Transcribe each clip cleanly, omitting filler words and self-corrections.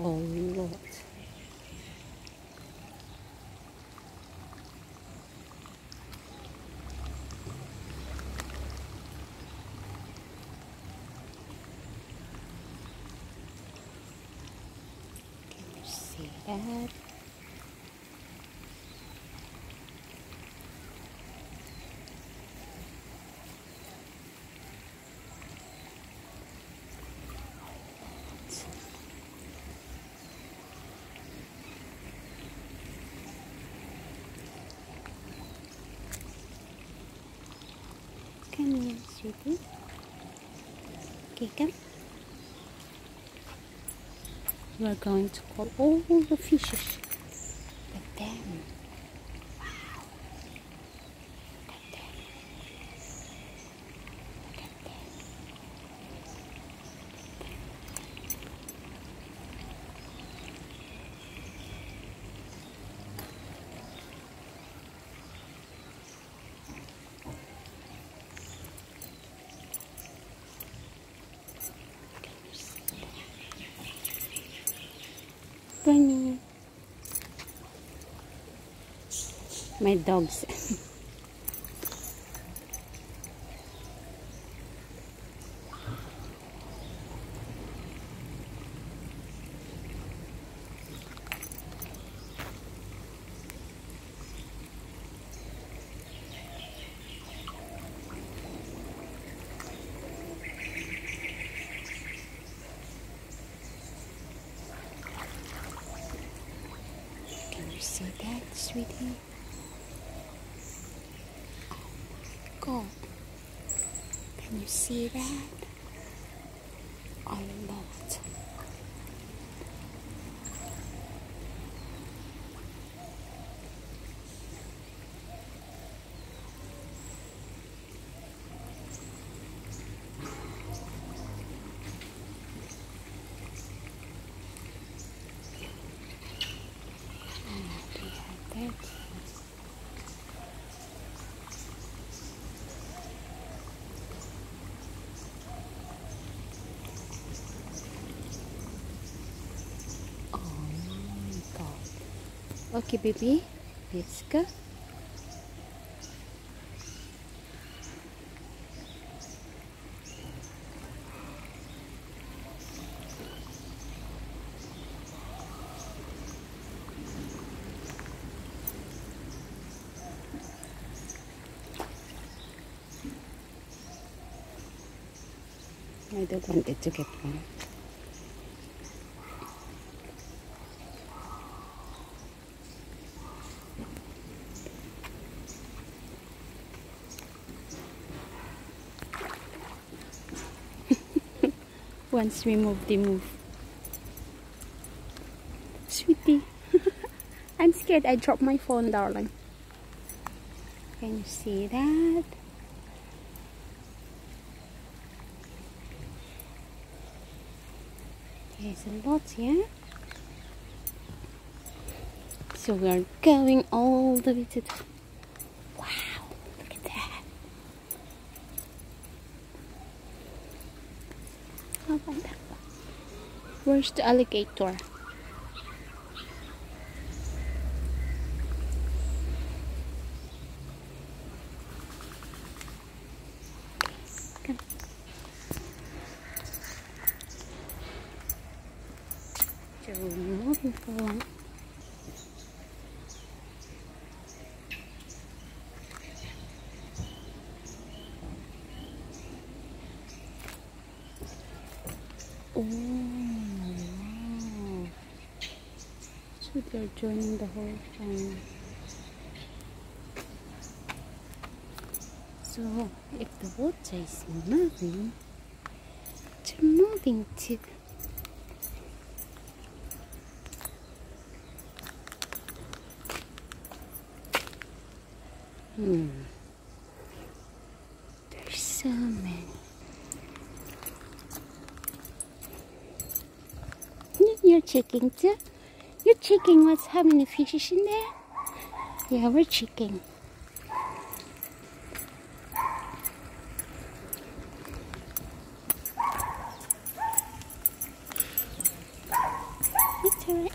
lot. Can you see that? Come here, sweetie. Okay, come. We are going to call all the fishes. Look at them. Wow. Look at them. Look at them. Bunny. My dogs. See that, sweetie? Oh my God. Can you see that? A lot. Oh my God. Okay, baby, let's go. I don't want it to get one. Once we move, they move. Sweetie. I'm scared I dropped my phone, darling. Can you see that? There's a lot here. So we are going all the way to the... Wow, look at that. How about that one? Where's the alligator? Come. So we're moving forward. Oh, wow. So they're joining the whole thing. So if the water is moving, they're moving too. There's so many. You're checking too? You're checking what's how many fishes in there? Yeah, we're checking. It's alright.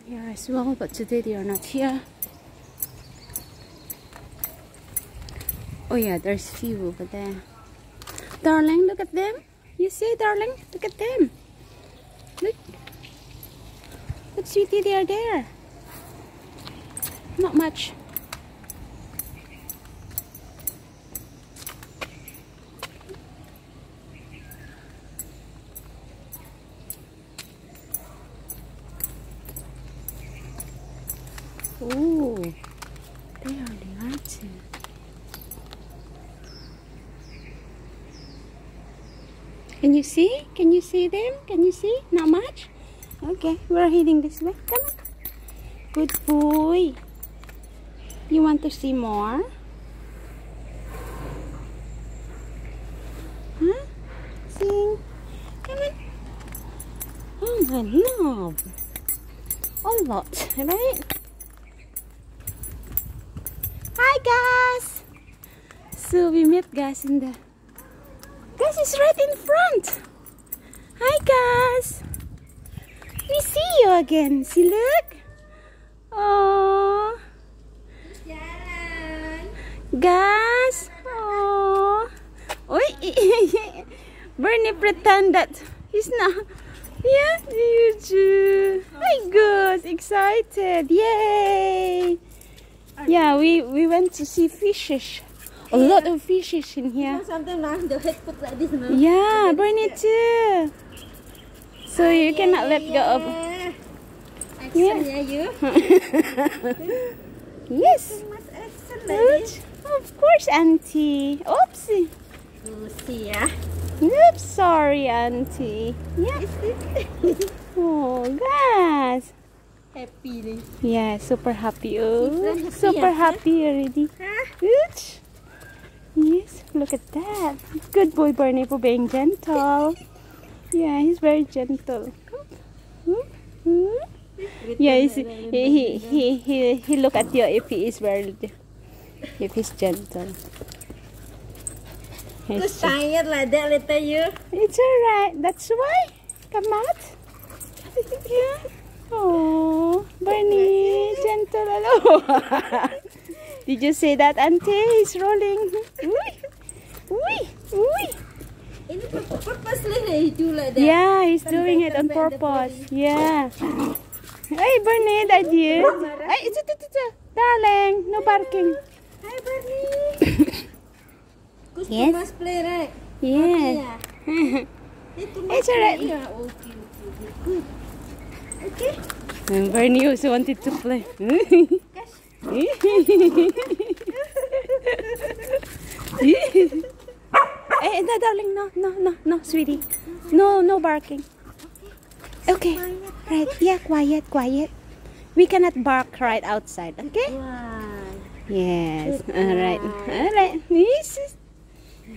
Here as well, but today they are not here. Oh yeah, there's few over there. Darling, look at them. You see, darling? Look at them. Look. Look, sweetie, they are there. Not much. Oh, they are too. Can you see? Can you see them? Can you see? Not much? Okay, we're heading this way. Come on. Good boy. You want to see more? Huh? Sing. Come on. Oh my love. A lot, right? Hi guys! So we met guys in the... Guys is right in front! Hi guys! We see you again. See, look! Oh, guys! Oh, Bernie pretend that he's not... Yeah, you do. Hi guys, excited! Yay! Yeah, we went to see fishes. A lot of fishes in here. Sometimes the head put like this, no? Yeah, Bernie too. So you cannot let go of. Yeah, you. Yes. Good. Of course, Auntie. Oopsie. See ya. Oops, sorry, Auntie. Yeah. Oh, guys. Happy. Yeah, super happy. Oh, Happy, super huh? happy already. Good. Yes, look at that. Good boy, Bernie, for being gentle. Yeah, he's very gentle. Yeah, he look at you if he is if he's gentle. Just tired like that, later you. It's alright. That's why. Come out. Yeah. Oh, Bernie, gentle. Hello. Did you say that, Auntie? He's rolling. Purposely he do like that. Yeah, he's doing it on purpose. Yeah. Hey, Bernie, that you. Hey, darling, no barking. Hi, Bernie. Yes. Must play, right? Yeah. It's alright. Okay. And Bernie also wanted to play. Hey, no, darling, no, sweetie. No barking. Okay. Right, yeah, quiet. We cannot bark right outside, okay? Yes. Alright.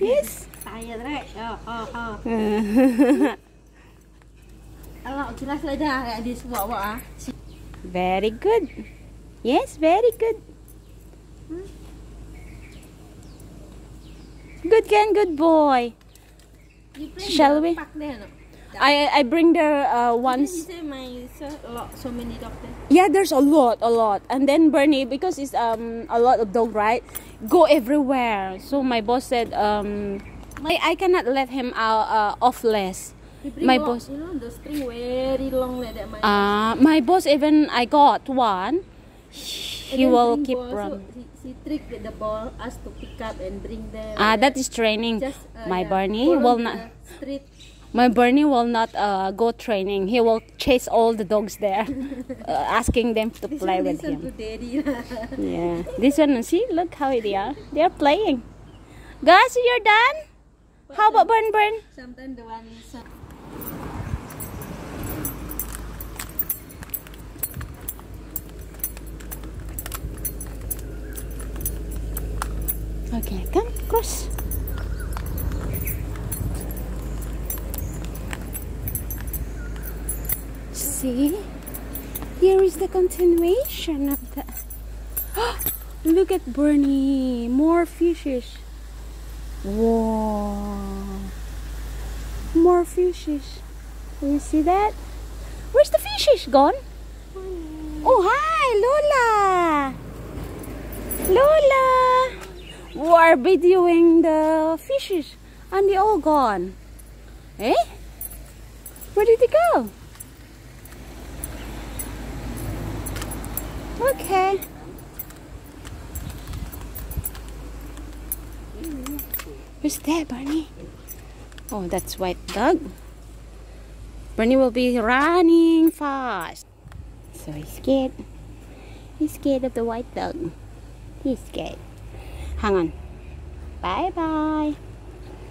Yes. Tired, right? This what? Very good. Yes, very good. Good Ken, good boy. Shall we? I bring there once. You say so many doctors. Yeah, there's a lot. And then Bernie, because it's a lot of dog, right? Go everywhere. So my boss said I cannot let him out off less. My boss. You know the string very long like that. My boss even I got one. He will keep running. He trick the ball us to pick up and bring them. That is training. Just, my Bernie will not. My Bernie will not go training. He will chase all the dogs there, asking them to play with him. To daddy. Yeah. This one, see, look how they are. They are playing. Guys, you're done. How about Burn? Sometimes the one. Okay, come cross. See, here is the continuation of the. Look at Bernie, more fishes. Whoa, more fishes. Do you see that? Where's the fishes gone? Oh, hi, Lola. Lola, we are videoing the fishes and they all gone. Eh? Where did they go? Okay. Who's that, Barney? Oh, that's white dog. Barney will be running fast. So he's scared. He's scared of the white dog. He's scared. Hang on. Bye-bye.